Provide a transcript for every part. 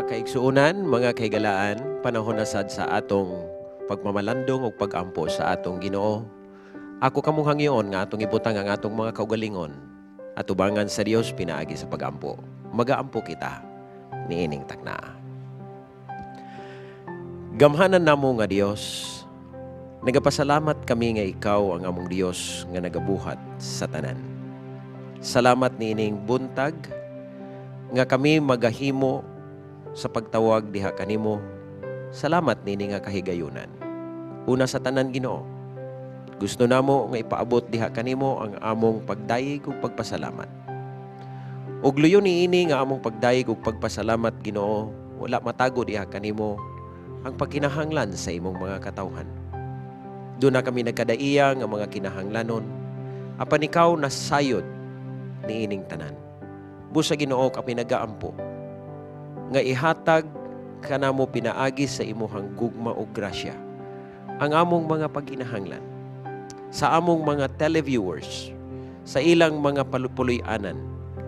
kaigsuunan, mga kaigalaan, panahon na sad sa atong pagmamalandong o pagampo sa atong Ginoo. Ako kamong hangyoon nga atong ibutang ang atong mga kaugalingon at ubangan sa Dios pinaagi sa pagampo. Magaampo kita niining takna. Gamhanan namo nga Dios, nagapasalamat kami nga ikaw ang among Dios nga nagabuhat sa tanan. Salamat niining buntag nga kami magahimo sa pagtawag diha kanimo. Salamat nini nga kahigayunan. Una sa tanan Ginoo, gusto namo nga ipaabot diha kanimo ang among pagdayeg ug pagpasalamat. Ug luyo niini nga among pagdayeg ug pagpasalamat Ginoo, wala matago diha kanimo ang pagkinahanglan sa imong mga katawhan. Doon na kami nagkadaiya nga mga kinahanglanon, apan ikaw nasayod niining tanan. Busa Ginoo kami nagaampo nga ihatag kanamo pinaagi sa imuhang gugma o grasya ang among mga pagkinahanglan sa among mga televiewers, sa ilang mga palupuloy-anan,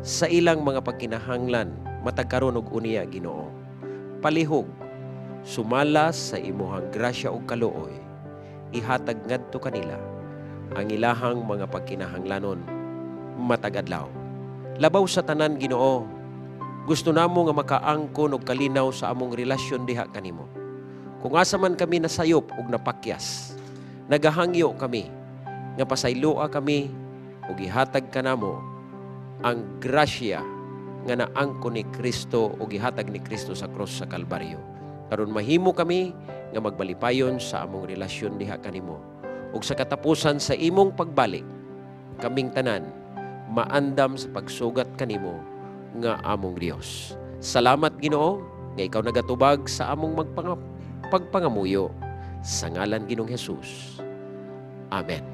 sa ilang mga pagkinahanglan matag karon og uniya Ginoo. Palihog sumala sa imuhang grasya ug kaluoy, ihatag ngadto kanila ang ilahang mga pagkinahanglanon matag adlaw. Labaw sa tanan Ginoo, gusto namo nga makaangkon og kalinaw sa among relasyon diha kanimo. Kung asa man kami nasayop ug napakyas, nagahangyo kami nga pasayloa kami ug ihatag kanamo ang grasya nga naangkon ni Kristo ug ihatag ni Kristo sa krus sa Kalbaryo. Karon mahimo kami nga magbalipayon sa among relasyon diha kanimo. Ug sa katapusan sa imong pagbalik, kaming tanan maandam sa pagsugat kanimo nga among Dios. Salamat Ginoo nga ikaw nagatubag sa among pagpangamuyo sa ngalan Ginoong Hesus. Amen.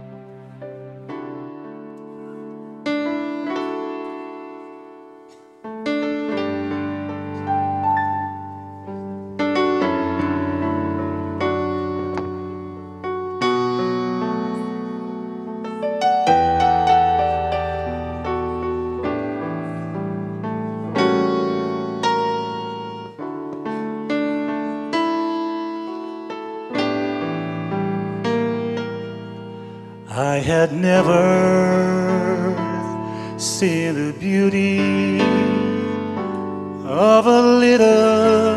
I had never seen the beauty of a little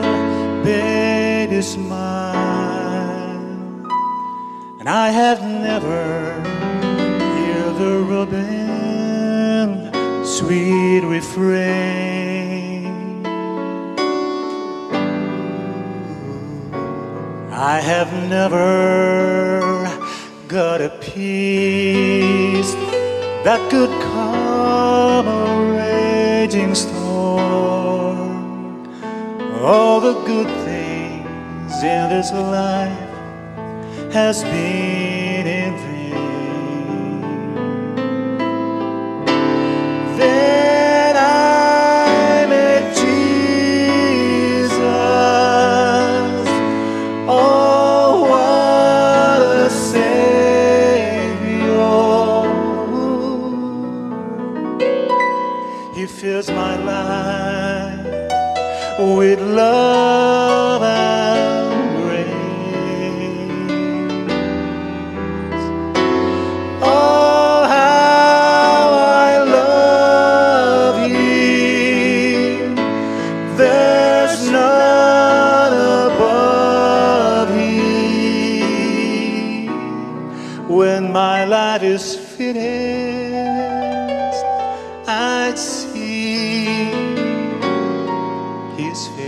baby smile, and I had never heard the robin sweet refrain. I have never got a peace that could calm a raging storm. All the good things in this life has been in vain. Then I met Jesus. Oh, what a Savior. He fills my life with love and grace. Oh, how I love Him. There's none above Him. When my life is finished, I'd see His face.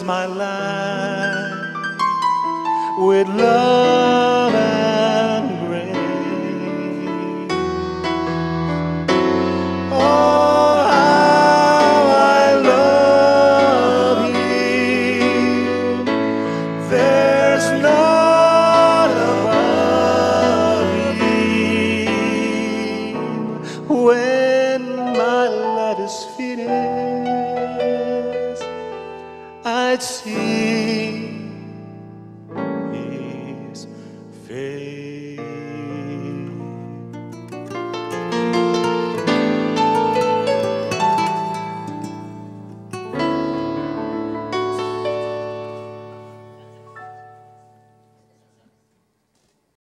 my life with love and grace. Oh, how I love Him. There's none above Him. When my life is finished, I'd see His face.